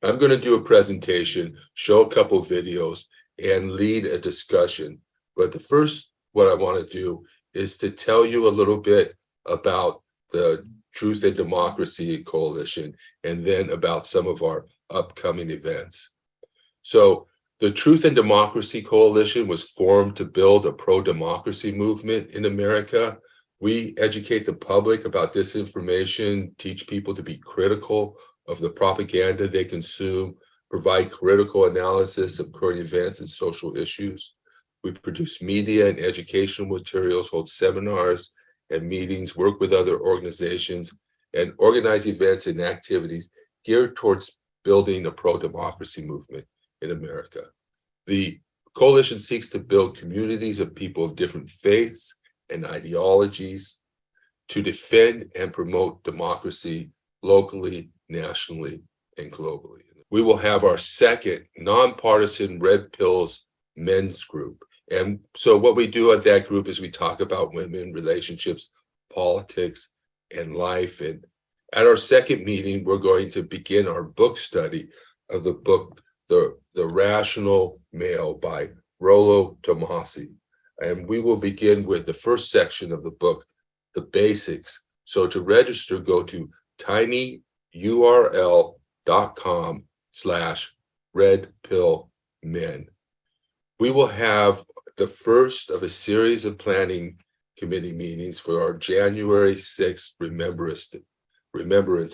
I'm going to do a presentation, show a couple of videos, and lead a discussion. But the first, what I want to do is to tell you a little bit about the Truth and Democracy Coalition, and then about some of our upcoming events. So the Truth and Democracy Coalition was formed to build a pro-democracy movement in America. We educate the public about disinformation, teach people to be critical of the propaganda they consume, provide critical analysis of current events and social issues. We produce media and educational materials, hold seminars and meetings, work with other organizations, and organize events and activities geared towards building a pro-democracy movement in America. The coalition seeks to build communities of people of different faiths and ideologies to defend and promote democracy locally, nationally, and globally. We will have our second nonpartisan Red Pills men's group. And so what we do at that group is we talk about women, relationships, politics, and life. And at our second meeting, we're going to begin our book study of the book, The Rational Male by Rollo Tomassi. And we will begin with the first section of the book, The Basics. So to register, go to tinyurl.com/redpillmen. We will have the first of a series of planning committee meetings for our January 6th remembrance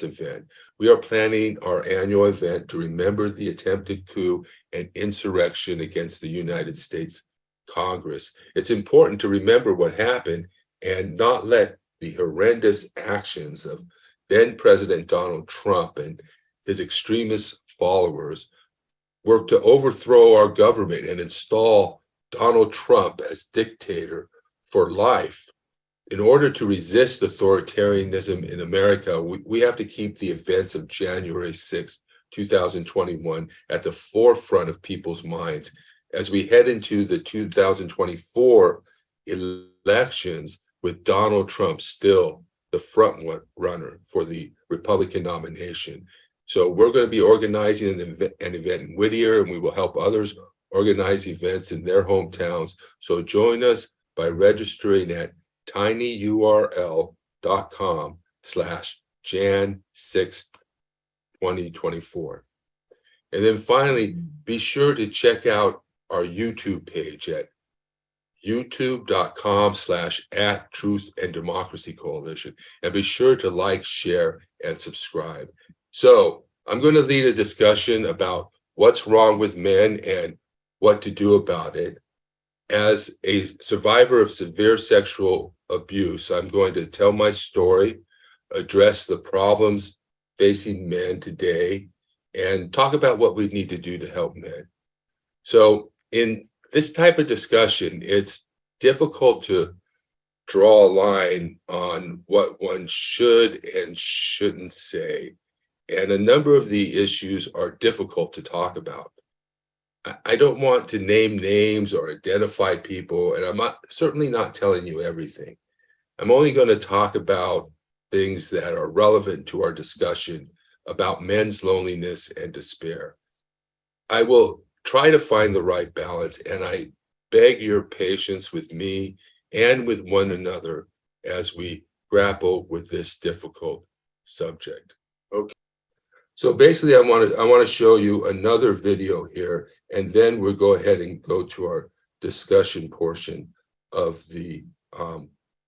event. We are planning our annual event to remember the attempted coup and insurrection against the United States Congress. It's important to remember what happened and not let the horrendous actions of then President Donald Trump and his extremist followers work to overthrow our government and install Donald Trump as dictator for life. In order to resist authoritarianism in America, we have to keep the events of January 6, 2021 at the forefront of people's minds as we head into the 2024 elections with Donald Trump still the front runner for the Republican nomination. So we're going to be organizing an event in Whittier, and we will help others organize events in their hometowns. So join us by registering at tinyurl.com/Jan6, 2024. And then finally, be sure to check out our YouTube page at youtube.com/@Truth and Democracy Coalition. And be sure to like, share, and subscribe. So I'm going to lead a discussion about what's wrong with men and what to do about it. As a survivor of severe sexual abuse, I'm going to tell my story, address the problems facing men today, and talk about what we need to do to help men. So in this type of discussion, it's difficult to draw a line on what one should and shouldn't say. And a number of the issues are difficult to talk about. I don't want to name names or identify people, and I'm certainly not telling you everything. I'm only going to talk about things that are relevant to our discussion about men's loneliness and despair. I will try to find the right balance, and I beg your patience with me and with one another as we grapple with this difficult subject. Okay. So basically, I want to show you another video here, and then we'll go ahead and go to our discussion portion of the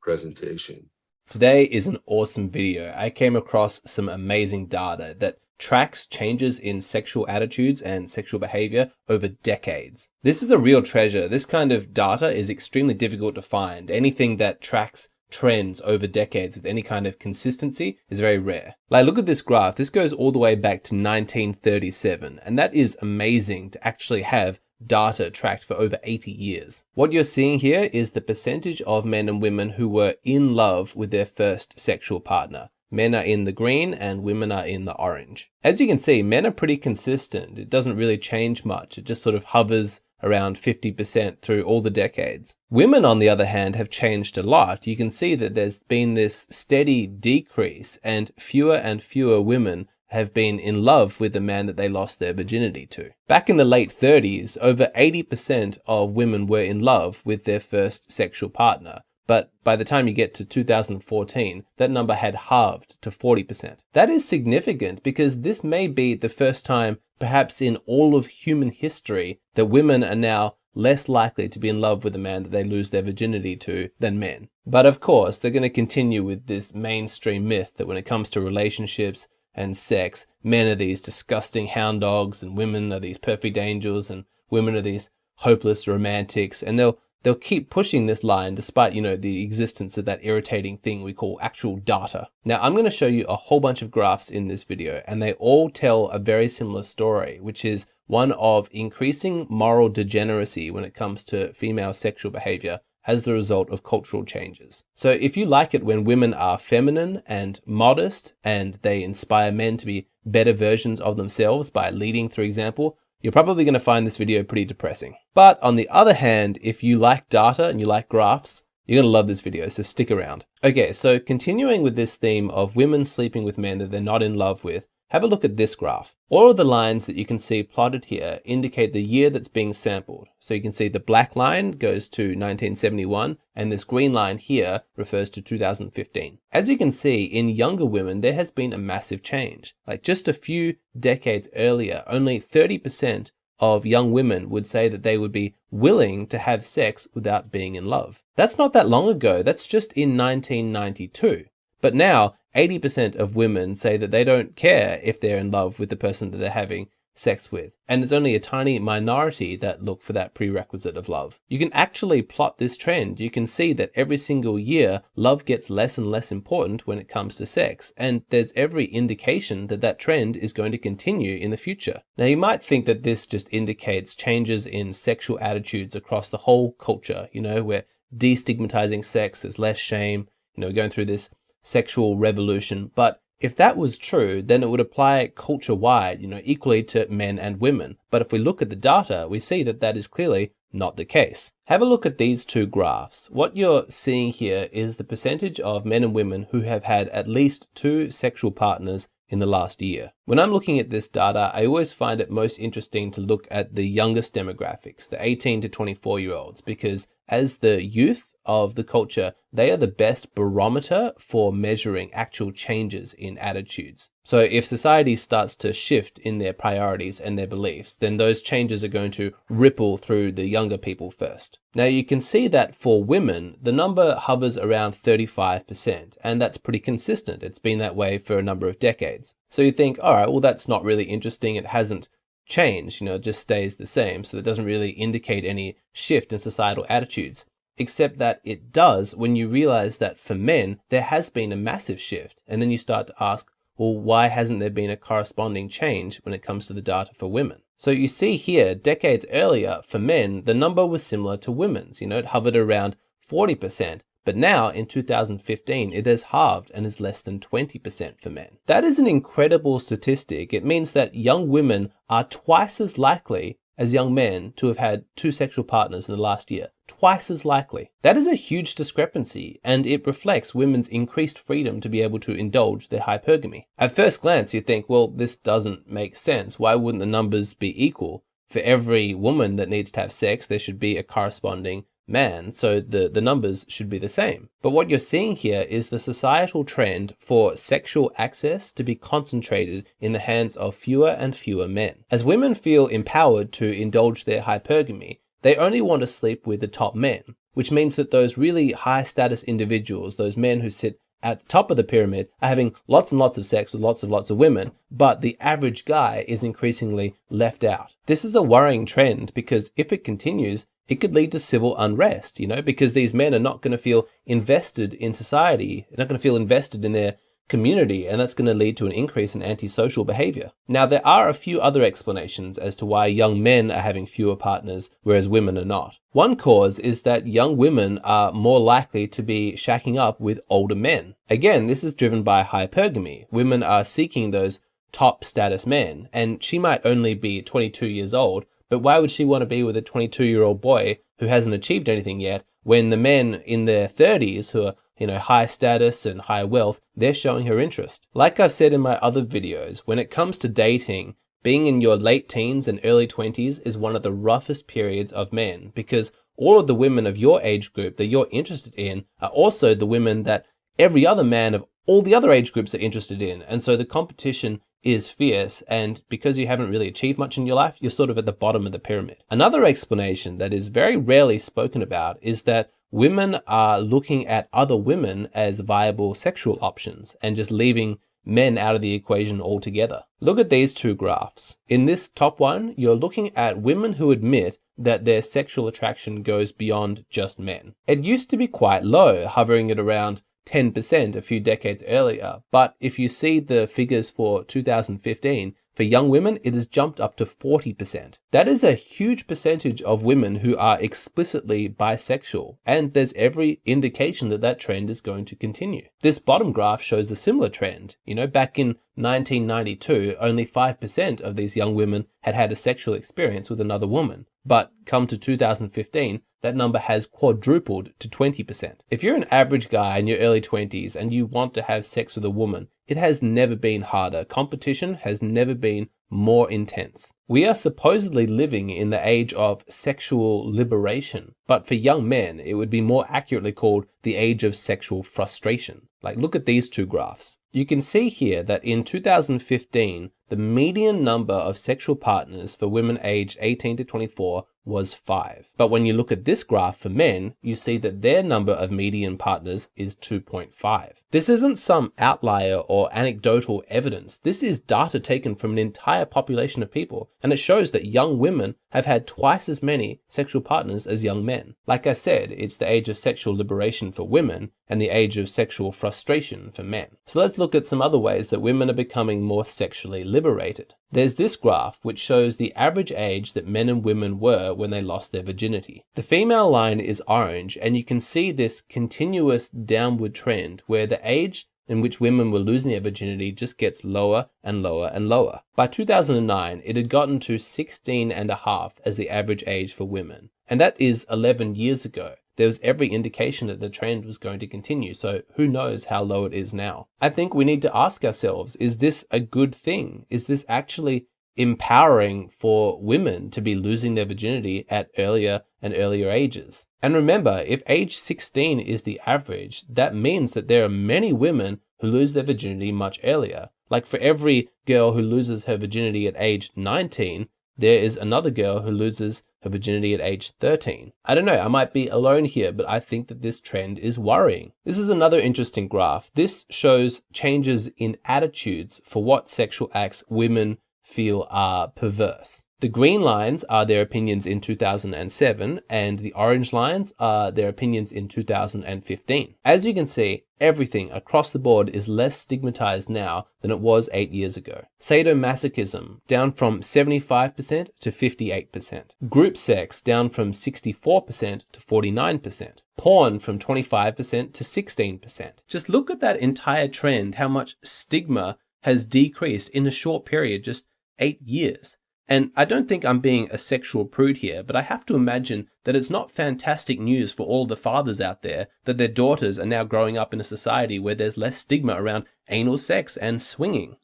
presentation. Today is an awesome video. I came across some amazing data that tracks changes in sexual attitudes and sexual behavior over decades. This is a real treasure. This kind of data is extremely difficult to find. Anything that tracks trends over decades with any kind of consistency is very rare. Like, look at this graph. This goes all the way back to 1937, and that is amazing to actually have data tracked for over 80 years. What you're seeing here is the percentage of men and women who were in love with their first sexual partner. Men are in the green and women are in the orange. As you can see, men are pretty consistent. It doesn't really change much. It just sort of hovers around 50% through all the decades. Women, on the other hand, have changed a lot. You can see that there's been this steady decrease and fewer women have been in love with the man that they lost their virginity to. Back in the late 30s, over 80% of women were in love with their first sexual partner. But by the time you get to 2014, that number had halved to 40%. That is significant because this may be the first time, perhaps in all of human history, that women are now less likely to be in love with a man that they lose their virginity to than men. But of course, they're going to continue with this mainstream myth that when it comes to relationships and sex, men are these disgusting hound dogs and women are these perfect angels and women are these hopeless romantics, and they'll keep pushing this line despite, the existence of that irritating thing we call actual data. Now, I'm going to show you a whole bunch of graphs in this video, and they all tell a very similar story, which is one of increasing moral degeneracy when it comes to female sexual behavior as the result of cultural changes. So if you like it when women are feminine and modest and they inspire men to be better versions of themselves by leading through example, you're probably going to find this video pretty depressing. But on the other hand, if you like data and you like graphs, you're going to love this video, so stick around. Okay, so continuing with this theme of women sleeping with men that they're not in love with, have a look at this graph. All of the lines that you can see plotted here indicate the year that's being sampled. So you can see the black line goes to 1971, and this green line here refers to 2015. As you can see, in younger women, there has been a massive change. Like just a few decades earlier, only 30% of young women would say that they would be willing to have sex without being in love. That's not that long ago, that's just in 1992. But now, 80% of women say that they don't care if they're in love with the person that they're having sex with. And it's only a tiny minority that look for that prerequisite of love. You can actually plot this trend. You can see that every single year, love gets less and less important when it comes to sex. And there's every indication that that trend is going to continue in the future. Now, you might think that this just indicates changes in sexual attitudes across the whole culture. We're destigmatizing sex, there's less shame, going through this sexual revolution. But if that was true, then it would apply culture-wide, equally to men and women. But if we look at the data, we see that that is clearly not the case. Have a look at these two graphs. What you're seeing here is the percentage of men and women who have had at least 2 sexual partners in the last year. When I'm looking at this data, I always find it most interesting to look at the youngest demographics, the 18 to 24-year-olds, because as the youth of the culture, they are the best barometer for measuring actual changes in attitudes. So if society starts to shift in their priorities and their beliefs, then those changes are going to ripple through the younger people first. Now you can see that for women, the number hovers around 35%, and that's pretty consistent. It's been that way for a number of decades. So you think, all right, well, that's not really interesting. It hasn't changed, it just stays the same. So that doesn't really indicate any shift in societal attitudes. Except that it does when you realize that for men, there has been a massive shift. And then you start to ask, well, why hasn't there been a corresponding change when it comes to the data for women? So you see here, decades earlier, for men, the number was similar to women's. It hovered around 40%. But now, in 2015, it has halved and is less than 20% for men. That is an incredible statistic. It means that young women are twice as likely as young men to have had 2 sexual partners in the last year. Twice as likely. That is a huge discrepancy, and it reflects women's increased freedom to be able to indulge their hypergamy. At first glance, you think, well, this doesn't make sense. Why wouldn't the numbers be equal? For every woman that needs to have sex, there should be a corresponding man, so the numbers should be the same. But what you're seeing here is the societal trend for sexual access to be concentrated in the hands of fewer and fewer men. As women feel empowered to indulge their hypergamy, they only want to sleep with the top men, which means that those really high status individuals, those men who sit at the top of the pyramid, are having lots and lots of sex with lots of women, but the average guy is increasingly left out. This is a worrying trend because if it continues, it could lead to civil unrest, because these men are not going to feel invested in society. They're not going to feel invested in their community, and that's going to lead to an increase in antisocial behavior. Now, there are a few other explanations as to why young men are having fewer partners, whereas women are not. One cause is that young women are more likely to be shacking up with older men. Again, this is driven by hypergamy. Women are seeking those top status men, and she might only be 22 years old, but why would she want to be with a 22-year-old boy who hasn't achieved anything yet when the men in their 30s who are high status and high wealth, they're showing her interest. Like I've said in my other videos, when it comes to dating, being in your late teens and early 20s is one of the roughest periods of men, because all of the women of your age group that you're interested in are also the women that every other man of all the other age groups are interested in. And so the competition is fierce, and because you haven't really achieved much in your life, you're sort of at the bottom of the pyramid. Another explanation that is very rarely spoken about is that women are looking at other women as viable sexual options and just leaving men out of the equation altogether. Look at these two graphs. In this top one, you're looking at women who admit that their sexual attraction goes beyond just men. It used to be quite low, hovering at around 10% a few decades earlier, but if you see the figures for 2015, for young women, it has jumped up to 40%. That is a huge percentage of women who are explicitly bisexual, and there's every indication that that trend is going to continue. This bottom graph shows a similar trend. Back in 1992, only 5% of these young women had had a sexual experience with another woman, but come to 2015, that number has quadrupled to 20%. If you're an average guy in your early 20s and you want to have sex with a woman, it has never been harder. Competition has never been more intense. We are supposedly living in the age of sexual liberation, but for young men, it would be more accurately called the age of sexual frustration. Look at these two graphs. You can see here that in 2015, the median number of sexual partners for women aged 18 to 24 was 5. But when you look at this graph for men, you see that their number of median partners is 2.5. This isn't some outlier or anecdotal evidence. This is data taken from an entire population of people, and it shows that young women have had twice as many sexual partners as young men. Like I said, it's the age of sexual liberation for women and the age of sexual frustration for men. So let's look at some other ways that women are becoming more sexually liberated. There's this graph which shows the average age that men and women were when they lost their virginity. The female line is orange, and you can see this continuous downward trend where the age in which women were losing their virginity just gets lower and lower and lower. By 2009, it had gotten to 16 and a half as the average age for women. And that is 11 years ago. There was every indication that the trend was going to continue, so who knows how low it is now. I think we need to ask ourselves, is this a good thing? Is this actually empowering for women to be losing their virginity at earlier and earlier ages? And remember, if age 16 is the average, that means that there are many women who lose their virginity much earlier. Like for every girl who loses her virginity at age 19, there is another girl who loses her virginity at age 13. I don't know, I might be alone here, but I think that this trend is worrying. This is another interesting graph. This shows changes in attitudes for what sexual acts women feel are perverse. The green lines are their opinions in 2007, and the orange lines are their opinions in 2015. As you can see, everything across the board is less stigmatized now than it was 8 years ago. Sadomasochism, down from 75% to 58%. Group sex, down from 64% to 49%. Porn, from 25% to 16%. Just look at that entire trend, how much stigma has decreased in a short period, just 8 years. And I don't think I'm being a sexual prude here, but I have to imagine that it's not fantastic news for all the fathers out there that their daughters are now growing up in a society where there's less stigma around anal sex and swinging.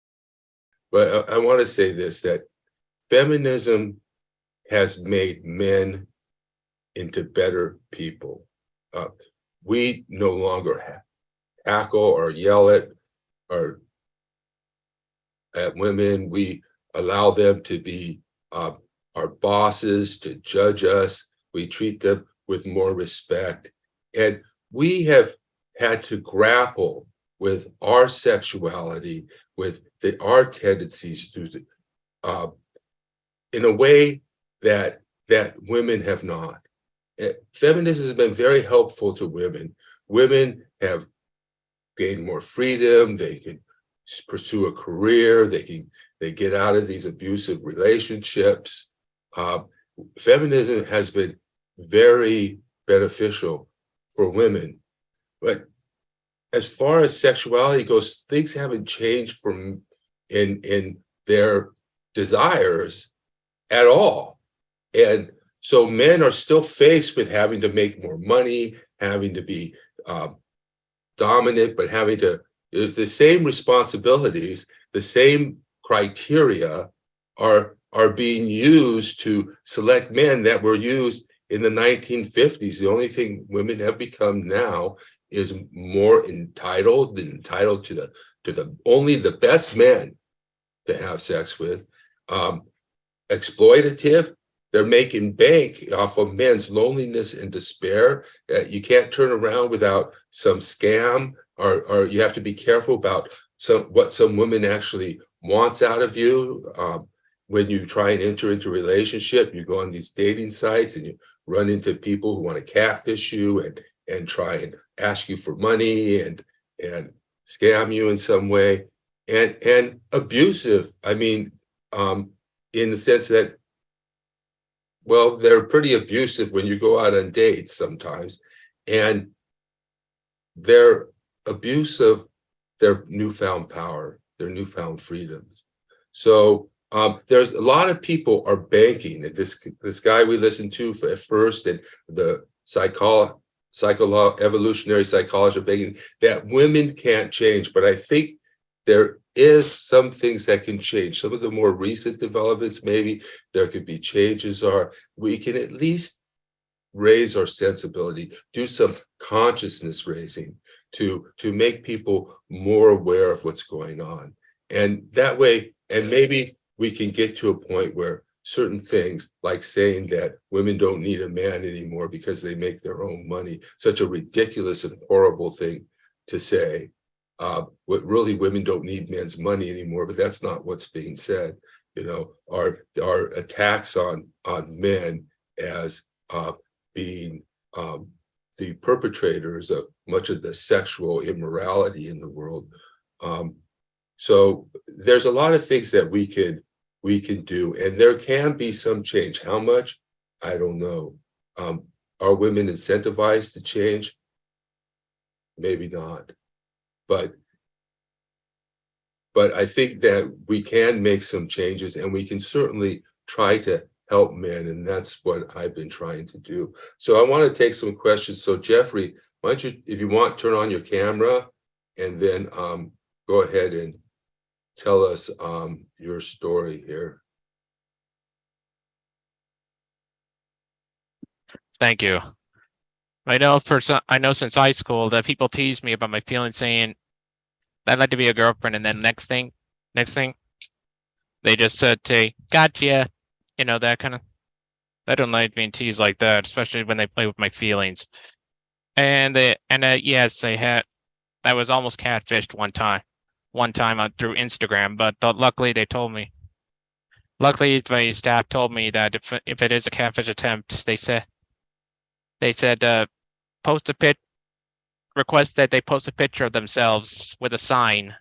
But I want to say this, that feminism has made men into better people. We no longer hackle or yell at women. We allow them to be our bosses, to judge us. We treat them with more respect. And we have had to grapple with our sexuality, with our tendencies in a way that women have not. Feminism has been very helpful to women. Women have gained more freedom. They can pursue a career. They get out of these abusive relationships. Feminism has been very beneficial for women. But as far as sexuality goes, things haven't changed in their desires at all. And so men are still faced with having to make more money, having to be dominant, but having to, the same responsibilities, the same criteria are being used to select men that were used in the 1950s. The only thing women have become now is more entitled to the only the best men to have sex with, exploitative. They're making bank off of men's loneliness and despair. You can't turn around without some scam, or you have to be careful about what some woman actually wants out of you. When you try and enter into a relationship, you go on these dating sites and you run into people who want to catfish you and try and ask you for money and scam you in some way, and abusive. I mean, in the sense that, well, they're pretty abusive when you go out on dates sometimes, and they're abusive their newfound power, their newfound freedoms. So there's a lot of people are banking. This guy we listened to at first, and the evolutionary psychology of banking, that women can't change. But I think there is some things that can change. Some of the more recent developments, maybe there could be changes, or we can at least raise our sensibility, do some consciousness raising to make people more aware of what's going on. And that way, and maybe we can get to a point where certain things, like saying that women don't need a man anymore because they make their own money, such a ridiculous and horrible thing to say. What really, women don't need men's money anymore, but that's not what's being said. You know, our attacks on men as being the perpetrators of much of the sexual immorality in the world. So there's a lot of things that we can do, and there can be some change. How much? I don't know. Are women incentivized to change? Maybe not. But I think that we can make some changes, and we can certainly try to help men, and that's what I've been trying to do. So I want to take some questions. So Jeffrey, why don't you, if you want, turn on your camera, and then go ahead and tell us your story here. Thank you. I know since high school that people tease me about my feelings, saying I'd like to be a girlfriend, and then next thing, they just said, "Gotcha," you know, that kind of. I don't like being teased like that, especially when they play with my feelings. And yes, I was almost catfished one time through Instagram, but luckily they told me. Luckily, my staff told me that if it is a catfish attempt, they said request that they post a picture of themselves with a sign.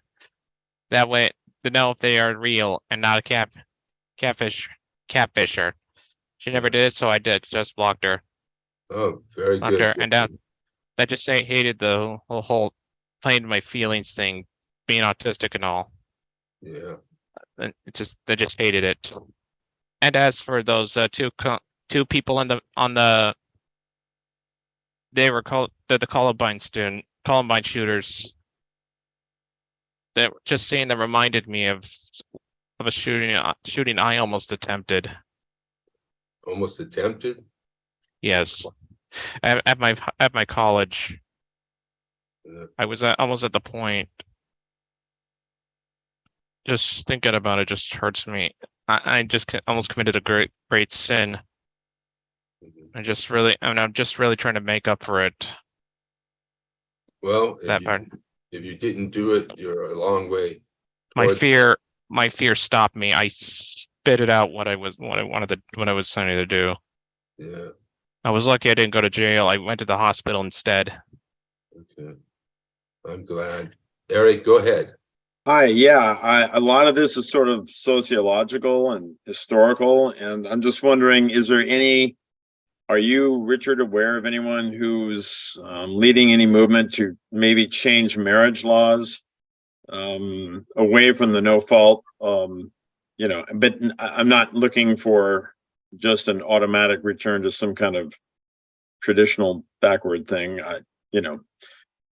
That way to know if they are real and not a catfisher. She never did it, so I just blocked her. Oh, very good. Her, and I just hated the whole playing my feelings thing, being autistic and all. Yeah. And they just hated it. And as for those two people they were called the Columbine shooters. That just seeing them reminded me of a shooting I almost attempted. Almost attempted? Yes, at my college. Yeah. I was almost at the point. Just thinking about it just hurts me. I just almost committed a great sin. I'm just really trying to make up for it. Well, if you didn't do it, you're a long way. My fear stopped me. I spit it out what I was planning to do. Yeah. I was lucky I didn't go to jail. I went to the hospital instead. Okay. I'm glad. Eric, go ahead. Hi, yeah, a lot of this is sort of sociological and historical, and I'm just wondering, are you, Richard, aware of anyone who's leading any movement to maybe change marriage laws away from the no fault? But I'm not looking for just an automatic return to some kind of traditional backward thing.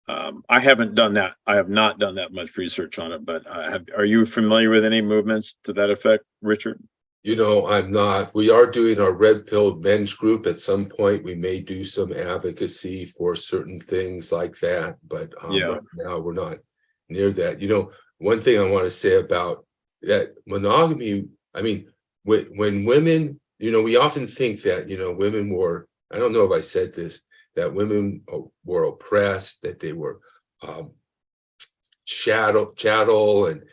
I haven't done that. I have not done that much research on it, but are you familiar with any movements to that effect, Richard? You know, I'm not. We are doing our red pill men's group at some point. We may do some advocacy for certain things like that, but Yeah. right now we're not near that. You know, one thing I want to say about that monogamy, I mean, when women, you know, we often think that, you know, women were, I don't know if I said this, that women were oppressed, that they were chattel, and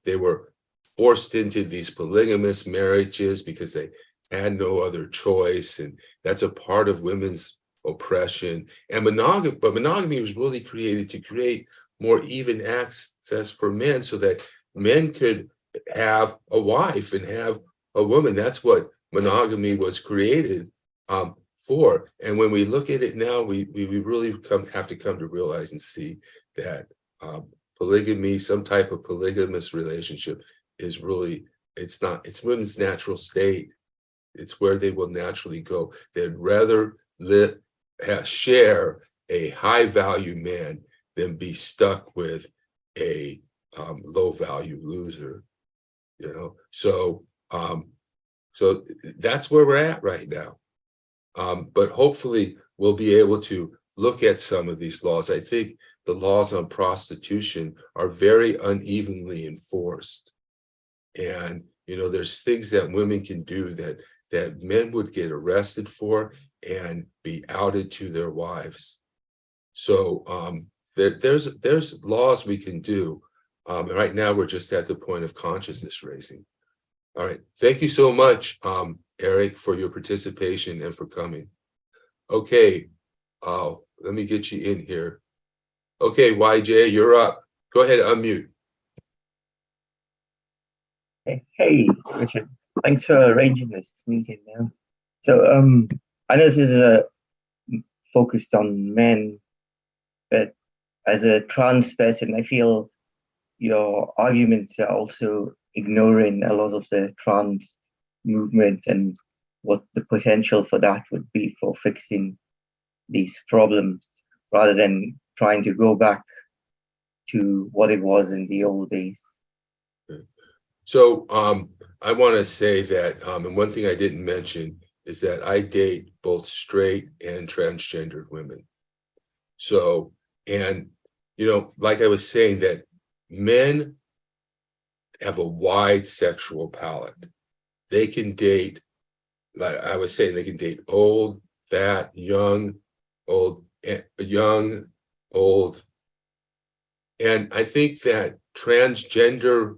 they were forced into these polygamous marriages because they had no other choice, and that's a part of women's oppression. And monogamy was really created to create more even access for men, so that men could have a wife and have a woman. That's what monogamy was created for. And when we look at it now, we really have to come to realize and see that polygamy, some type of polygamous relationship, is really, it's women's natural state. It's where they will naturally go. They'd rather share a high value man than be stuck with a low value loser, you know. So so that's where we're at right now. But hopefully we'll be able to look at some of these laws. I think the laws on prostitution are very unevenly enforced. And, you know, there's things that women can do that men would get arrested for and be outed to their wives. So there's laws we can do. Right now, we're just at the point of consciousness raising. All right. Thank you so much, Eric, for your participation and for coming. Okay. Let me get you in here. Okay, YJ, you're up. Go ahead, unmute. Hey, Richard. Thanks for arranging this meeting now. So, I know this is focused on men, but as a trans person, I feel your arguments are also ignoring a lot of the trans movement and what the potential for that would be for fixing these problems, rather than trying to go back to what it was in the old days. So I want to say that, and one thing I didn't mention is that I date both straight and transgendered women. So, and, you know, like I was saying, that men have a wide sexual palette. They can date, like I was saying, they can date old, fat, young, old, old. And I think that transgender,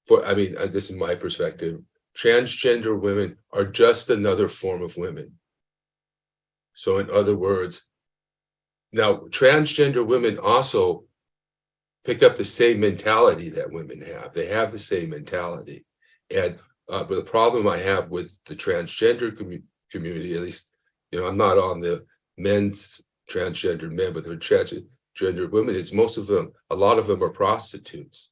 this is my perspective, transgender women are just another form of women. So in other words, now transgender women also pick up the same mentality that women have. They have the same mentality. And but the problem I have with the transgender community, at least, you know, I'm not on the men's transgender men, but the transgender women, is most of them, a lot of them are prostitutes.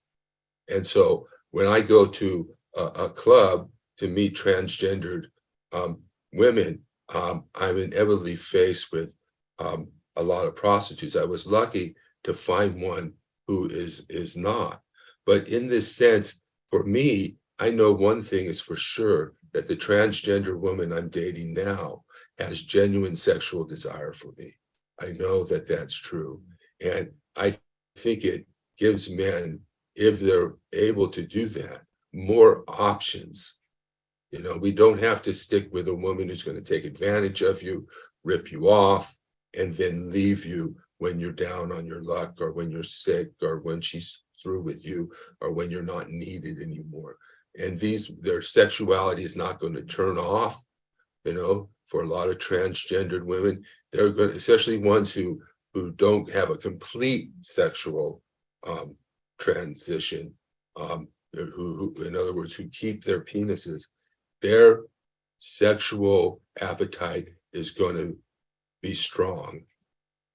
And so when I go to a club to meet transgendered women, I'm inevitably faced with a lot of prostitutes. I was lucky to find one who is not. But in this sense, for me, I know one thing is for sure, that the transgender woman I'm dating now has genuine sexual desire for me. I know that that's true. And I think it gives men, if they're able to do that, more options. You know, we don't have to stick with a woman who's going to take advantage of you, rip you off, and then leave you when you're down on your luck, or when you're sick, or when she's through with you, or when you're not needed anymore. And their sexuality is not going to turn off, you know, for a lot of transgendered women. They're going, especially ones who don't have a complete sexual transition, who, in other words, who keep their penises, their sexual appetite is going to be strong.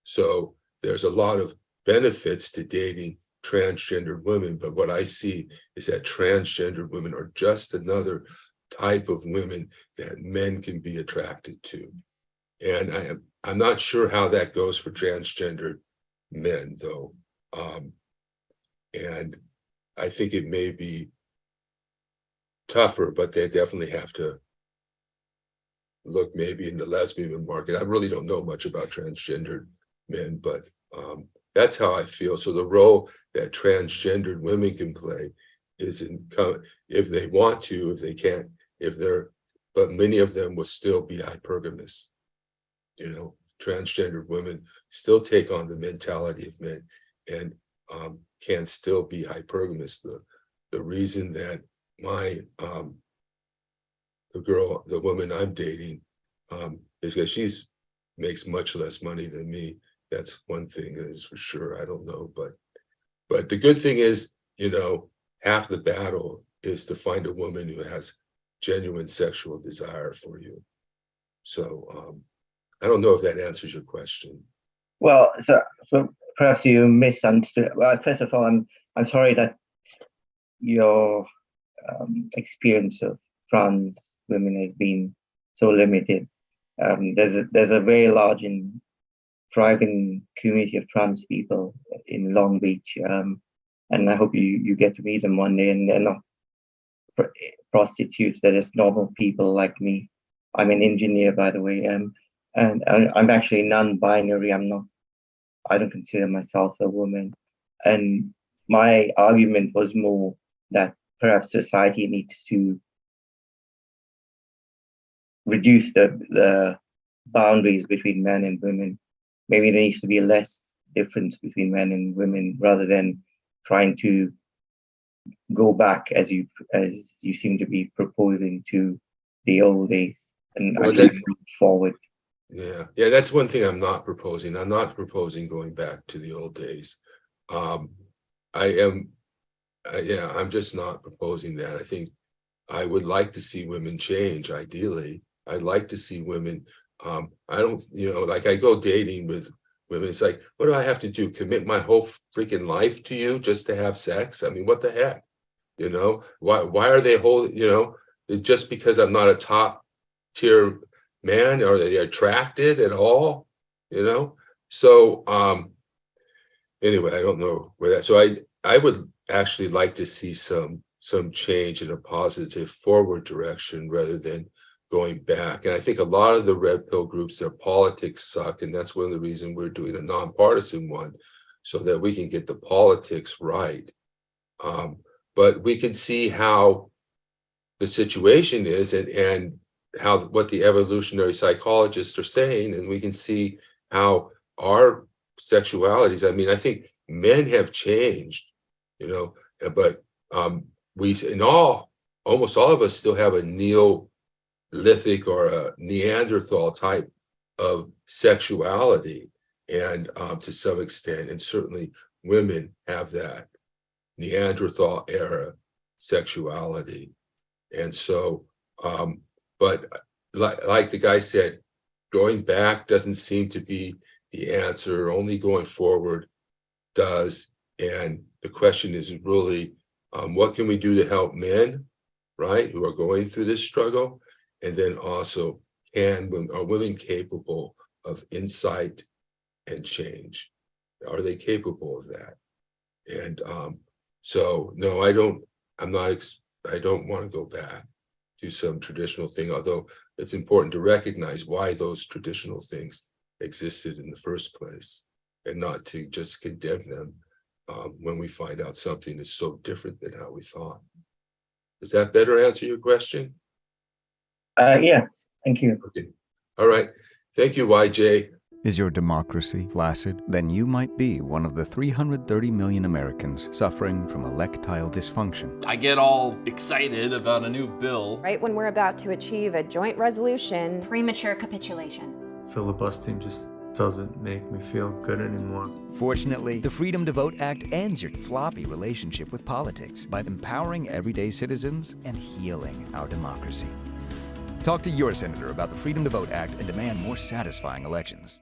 So there's a lot of benefits to dating transgendered women, but what I see is that transgendered women are just another type of women that men can be attracted to. And I'm not sure how that goes for transgendered men, though. And I think it may be tougher, but they definitely have to look maybe in the lesbian market. I really don't know much about transgendered men, but that's how I feel. So the role that transgendered women can play is if they want to, if they can't, but many of them will still be hypergamous. Transgendered women still take on the mentality of men and can still be hypergamous. The reason that the woman I'm dating is because she's makes much less money than me. That's one thing that is for sure. I don't know, but the good thing is, half the battle is to find a woman who has genuine sexual desire for you. So I don't know if that answers your question. Well, so perhaps you misunderstood. Well, first of all, I'm sorry that your experience of trans women has been so limited. There's a very large and thriving community of trans people in Long Beach, and I hope you get to meet them one day. And they're not prostitutes; they're just normal people like me. I'm an engineer, by the way, and I'm actually non-binary. I don't consider myself a woman. And my argument was more that perhaps society needs to reduce the boundaries between men and women. Maybe there needs to be less difference between men and women rather than trying to go back as you seem to be proposing to the old days and actually move forward. Yeah, that's one thing I'm not proposing. I'm not proposing going back to the old days. I'm just not proposing that. I think I would like to see women change. Ideally, I'd like to see women. I don't, like I go dating with women. It's like, what do I have to do? Commit my whole freaking life to you just to have sex? I mean, what the heck? Why are they holding? Just because I'm not a top tier man, are they attracted at all? So anyway, I don't know where that. So I would actually like to see some change in a positive forward direction rather than going back. And I think a lot of the red pill groups, their politics suck, and that's one of the reasons we're doing a nonpartisan one, so that we can get the politics right. But we can see how the situation is and what the evolutionary psychologists are saying, and we can see how our sexualities. I mean, I think men have changed, but almost all of us still have a Neolithic or a Neanderthal type of sexuality, and to some extent, and certainly women have that Neanderthal era sexuality. And so, but like the guy said, going back doesn't seem to be the answer. Only going forward does. And the question is really, what can we do to help men, right, who are going through this struggle? And then also, are women capable of insight and change? Are they capable of that? And so, no, I don't want to go back to some traditional thing, although it's important to recognize why those traditional things existed in the first place and not to just condemn them when we find out something is so different than how we thought. Does that better answer your question? Yes, thank you. Okay. All right. Thank you, YJ. Is your democracy flaccid? Then you might be one of the 330 million Americans suffering from erectile dysfunction. I get all excited about a new bill. Right when we're about to achieve a joint resolution. Premature capitulation. Filibustering just doesn't make me feel good anymore. Fortunately, the Freedom to Vote Act ends your floppy relationship with politics by empowering everyday citizens and healing our democracy. Talk to your senator about the Freedom to Vote Act and demand more satisfying elections.